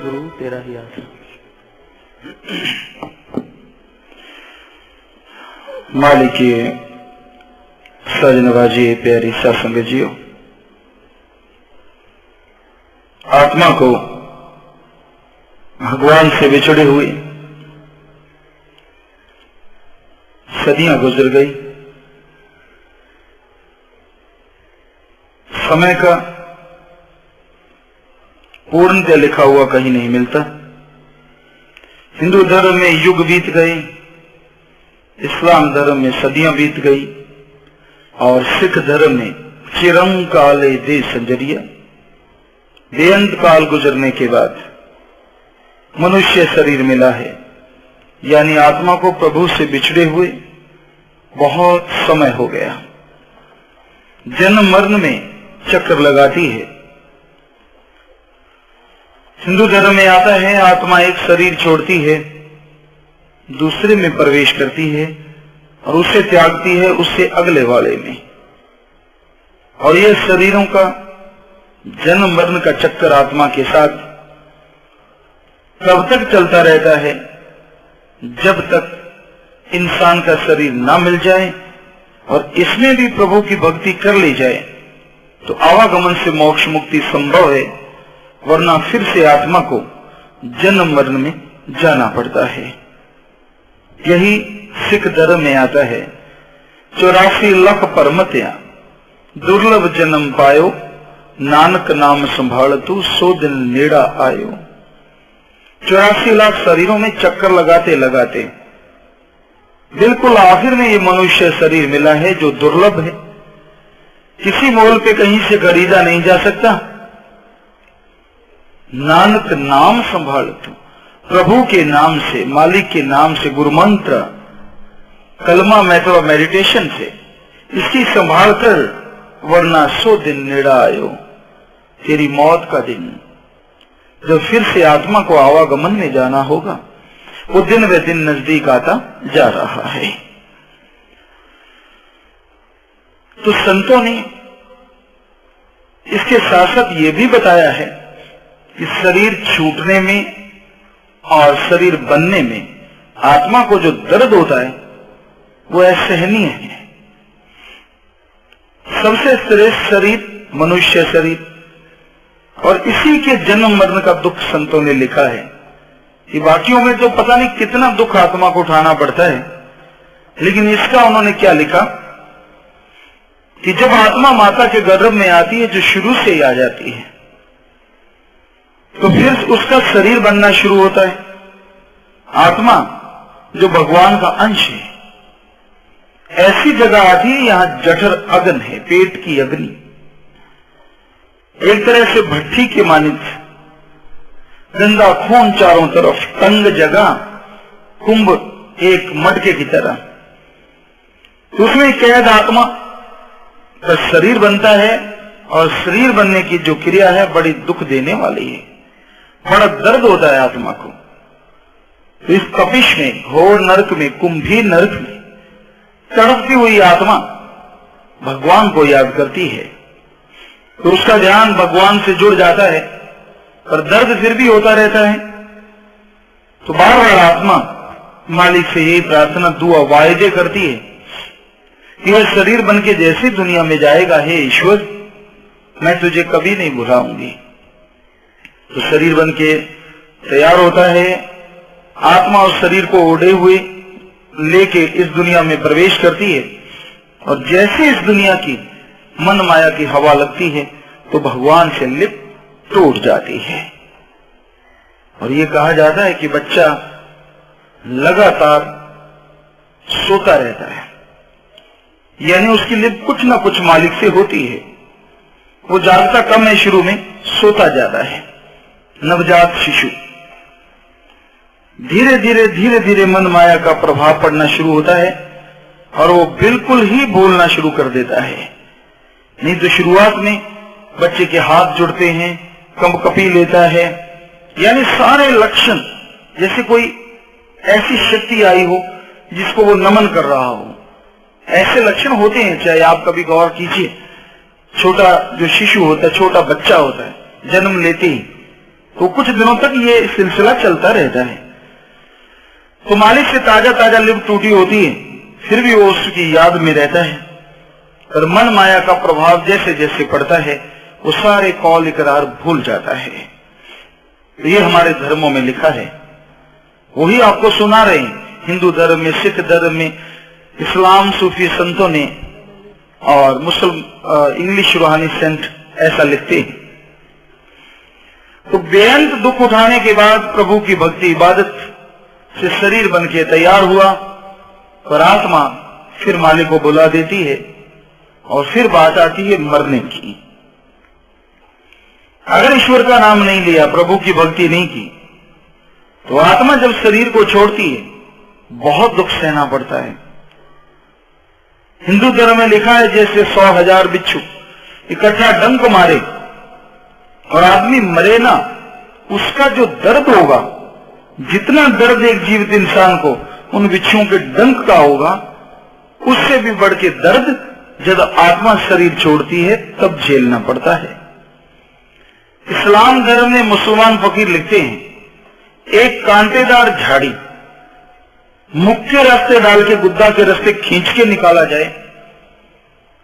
गुरु तेरा ही आसन। मालिकी सजनवाजी प्यारी सत्संग जियो, आत्मा को भगवान से बिछड़े हुए सदियां गुजर गई। समय का पूर्णतः लिखा हुआ कहीं नहीं मिलता। हिंदू धर्म में युग बीत गए, इस्लाम धर्म में सदियां बीत गई और सिख धर्म में चिरंकाले दे संजरिया। बेअंत काल गुजरने के बाद मनुष्य शरीर मिला है, यानी आत्मा को प्रभु से बिछड़े हुए बहुत समय हो गया। जन्म मरण में चक्कर लगाती है। हिंदू धर्म में आता है आत्मा एक शरीर छोड़ती है, दूसरे में प्रवेश करती है और उसे त्यागती है उससे अगले वाले में। और यह शरीरों का जन्म मरण का चक्कर आत्मा के साथ तब तक चलता रहता है जब तक इंसान का शरीर ना मिल जाए और इसमें भी प्रभु की भक्ति कर ली जाए तो आवागमन से मोक्ष मुक्ति संभव है, वरना फिर से आत्मा को जन्म मरण में जाना पड़ता है। यही सिख धर्म में आता है 84 लाख परमत्या दुर्लभ जन्म पायो, नानक नाम संभाल तू सो दिन नेड़ा आयो। 84 लाख शरीरों में चक्कर लगाते लगाते बिल्कुल आखिर में ये मनुष्य शरीर मिला है जो दुर्लभ है, किसी मोल पे कहीं से खरीदा नहीं जा सकता। नानक नाम संभाल तू, प्रभु के नाम से, मालिक के नाम से, गुरु मंत्र, कलमा मतलब मेडिटेशन से इसकी संभाल कर, वरना सो दिन नेड़ा आयो, तेरी मौत का दिन जब फिर से आत्मा को आवागमन में जाना होगा वो दिन व दिन नजदीक आता जा रहा है। तो संतों ने इसके साथ साथ ये भी बताया है कि शरीर छूटने में और शरीर बनने में आत्मा को जो दर्द होता है वो असहनीय है। सबसे श्रेष्ठ शरीर मनुष्य शरीर, और इसी के जन्म मरण का दुख संतों ने लिखा है कि बाकियों में तो पता नहीं कितना दुख आत्मा को उठाना पड़ता है, लेकिन इसका उन्होंने क्या लिखा कि जब आत्मा माता के गर्भ में आती है, जो शुरू से ही आ जाती है, तो फिर उसका शरीर बनना शुरू होता है। आत्मा जो भगवान का अंश है, ऐसी जगह आती है यहां जठर अग्नि है, पेट की अग्नि, एक तरह से भट्ठी के मानित, गंदा खून चारों तरफ, तंग जगह, कुंभ एक मटके की तरह। तो उसमें कैद आत्मा का शरीर बनता है और शरीर बनने की जो क्रिया है बड़ी दुख देने वाली है, बड़ा दर्द होता है आत्मा को। तो इस कपिश में, घोर नरक में, कुंभी नरक में तड़पती हुई आत्मा भगवान को याद करती है, तो उसका ध्यान भगवान से जुड़ जाता है, पर दर्द फिर भी होता रहता है। तो बार बार आत्मा मालिक से यही प्रार्थना, दुआ, वायदे करती है कि वह शरीर बन के जैसे दुनिया में जाएगा, हे ईश्वर मैं तुझे कभी नहीं भुलाऊंगी। तो शरीर बन के तैयार होता है, आत्मा उस शरीर को ओढ़े हुए लेके इस दुनिया में प्रवेश करती है, और जैसे इस दुनिया की मन माया की हवा लगती है तो भगवान से लिप टूट जाती है। और ये कहा जाता है कि बच्चा लगातार सोता रहता है, यानी उसकी लिप कुछ ना कुछ मालिक से होती है। वो जागता कम है, शुरू में सोता ज्यादा है। नवजात शिशु धीरे धीरे मन माया का प्रभाव पड़ना शुरू होता है और वो बिल्कुल ही बोलना शुरू कर देता है। नहीं तो शुरुआत में बच्चे के हाथ जुड़ते हैं, कंपकपी लेता है, यानी सारे लक्षण जैसे कोई ऐसी शक्ति आई हो जिसको वो नमन कर रहा हो, ऐसे लक्षण होते हैं। चाहे आप कभी गौर कीजिए, छोटा जो शिशु होता है, छोटा बच्चा होता है, जन्म लेते ही तो कुछ दिनों तक ये सिलसिला चलता रहता है। तो मालिक से ताजा ताजा लिप टूटी होती है, फिर भी वो उसकी याद में रहता है। पर मन माया का प्रभाव जैसे जैसे पड़ता है वो सारे कौल इकरार भूल जाता है। ये हमारे धर्मों में लिखा है, वही आपको सुना रहे हैं। हिंदू धर्म में, सिख धर्म में, इस्लाम सूफी संतों ने और मुस्लिम इंग्लिश रूहानी संत ऐसा लिखते हैं। तो बेअंत दुख उठाने के बाद प्रभु की भक्ति इबादत से शरीर बन के तैयार हुआ, पर आत्मा फिर मालिक को बुला देती है और फिर बात आती है मरने की। अगर ईश्वर का नाम नहीं लिया, प्रभु की भक्ति नहीं की, तो आत्मा जब शरीर को छोड़ती है बहुत दुख सहना पड़ता है। हिंदू धर्म में लिखा है जैसे 100,000 बिच्छू इकट्ठा डंक मारे और आदमी मरे ना, उसका जो दर्द होगा, जितना दर्द एक जीवित इंसान को उन बिच्छुओं के डंक का होगा, उससे भी बढ़ के दर्द जब आत्मा शरीर छोड़ती है तब झेलना पड़ता है। इस्लाम धर्म में मुसलमान फकीर लिखते हैं, एक कांटेदार झाड़ी मुख्य रास्ते डाल के गुद्दा के रास्ते खींच के निकाला जाए,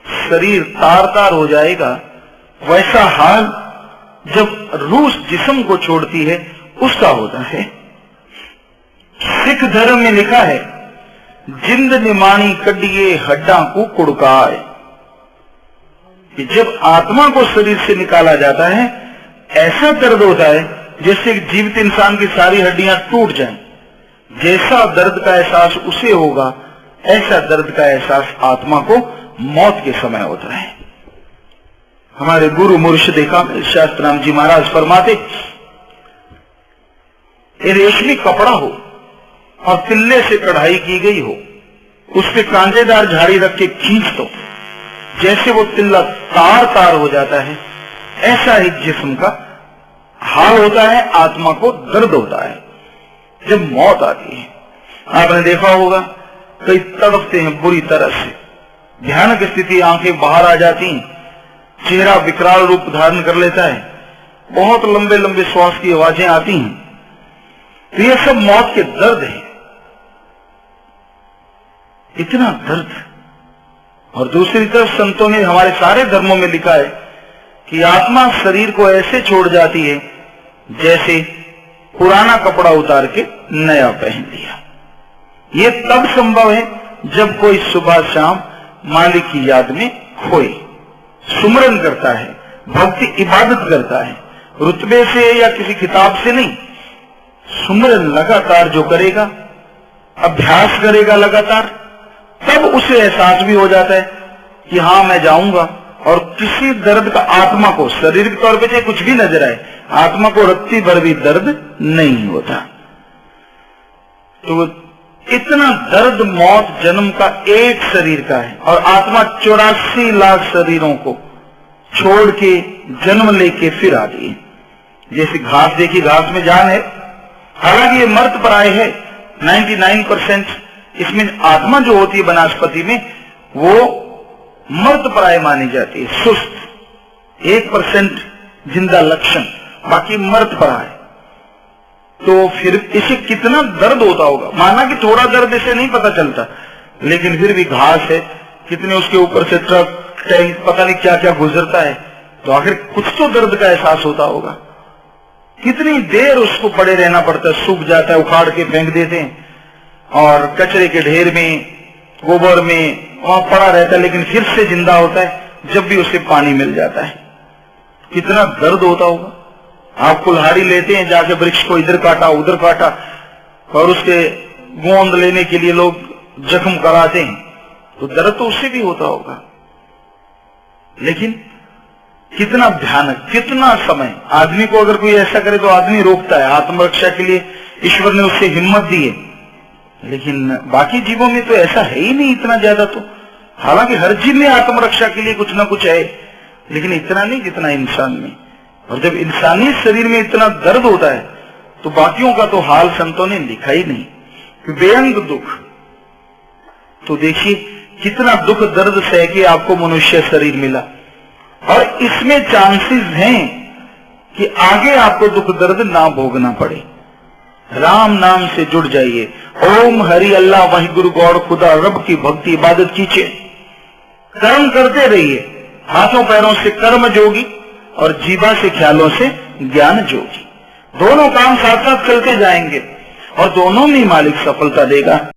शरीर तार तार हो जाएगा। वैसा हाल जब रूह जिस्म को छोड़ती है उसका होता है। सिख धर्म में लिखा है, जिंद निमानी कड्डिए हड्डा को कुड़काए, कि जब आत्मा को शरीर से निकाला जाता है ऐसा दर्द होता है जैसे जीवित इंसान की सारी हड्डियां टूट जाएं। जैसा दर्द का एहसास उसे होगा, ऐसा दर्द का एहसास आत्मा को मौत के समय होता है। हमारे गुरु मुर्शिद कामिल शास्त्राम जी महाराज फरमाते, रेशमी कपड़ा हो और तिल्ले से कढ़ाई की गई हो, उस पे कांटेदार झाड़ी रख के खींच दो, जैसे वो तिल्ला तार तार हो जाता है, ऐसा ही जिस्म का हाल होता है, आत्मा को दर्द होता है जब मौत आती है। आपने देखा होगा कई तड़पते हैं बुरी तरह से, भयानक स्थिति, आंखें बाहर आ जाती हैं, चेहरा विकराल रूप धारण कर लेता है, बहुत लंबे लंबे श्वास की आवाजें आती हैं। तो ये सब मौत के दर्द है, इतना दर्द। और दूसरी तरफ संतों ने हमारे सारे धर्मों में लिखा है कि आत्मा शरीर को ऐसे छोड़ जाती है जैसे पुराना कपड़ा उतार के नया पहन लिया। ये तब संभव है जब कोई सुबह शाम मालिक की याद में खोए, सुमरन करता है, भक्ति इबादत करता है, रुतबे से या किसी किताब से नहीं, सुमरन लगातार जो करेगा, अभ्यास करेगा लगातार, तब उसे एहसास भी हो जाता है कि हाँ मैं जाऊंगा। और किसी दर्द का आत्मा को, शारीरिक तौर पे चाहे कुछ भी नजर आए, आत्मा को रत्ती भर भी दर्द नहीं होता। तो इतना दर्द मौत जन्म का एक शरीर का है, और आत्मा 84 लाख शरीरों को छोड़ के जन्म लेके फिर आती है। जैसे घास देखी, घास में जान है, हालांकि ये मर्त प्राय है, 99% इसमें आत्मा जो होती है वनस्पति में वो मर्त प्राय मानी जाती है, सुस्त, 1% जिंदा लक्षण, बाकी मर्त प्राय। तो फिर इसे कितना दर्द होता होगा। माना कि थोड़ा दर्द इसे नहीं पता चलता, लेकिन फिर भी घास है, कितने उसके ऊपर से ट्रक टैंक पता नहीं क्या क्या गुजरता है, तो आखिर कुछ तो दर्द का एहसास होता होगा। कितनी देर उसको पड़े रहना पड़ता है, सूख जाता है, उखाड़ के फेंक देते हैं और कचरे के ढेर में, गोबर में वहां पड़ा रहता है, लेकिन फिर से जिंदा होता है जब भी उसे पानी मिल जाता है। कितना दर्द होता होगा। आप कुल्हाड़ी लेते हैं, जाके वृक्ष को इधर काटा उधर काटा, और उसके गोंद लेने के लिए लोग जख्म कराते हैं, तो दर्द तो उससे भी होता होगा। लेकिन कितना भयानक, कितना समय। आदमी को अगर कोई ऐसा करे तो आदमी रोकता है, आत्मरक्षा के लिए ईश्वर ने उससे हिम्मत दी है, लेकिन बाकी जीवों में तो ऐसा है ही नहीं इतना ज्यादा। तो हालांकि हर जीव में आत्मरक्षा के लिए कुछ ना कुछ है, लेकिन इतना नहीं जितना इंसान में। और जब इंसानी शरीर में इतना दर्द होता है तो बाकियों का तो हाल संतों ने लिखा ही नहीं, कि बेअंत दुख। तो देखिए कितना दुख दर्द सह के आपको मनुष्य शरीर मिला, और इसमें चांसेस हैं कि आगे आपको दुख दर्द ना भोगना पड़े। राम नाम से जुड़ जाइए। ओम हरि अल्लाह वाहिगुरु गौड़ खुदा रब की भक्ति इबादत कीजिए। कर्म करते रहिए, हाथों पैरों से कर्म जोगी और जीवा से ख्यालों से ज्ञान जोगी। दोनों काम साथ साथ चलते जाएंगे और दोनों में मालिक सफलता देगा।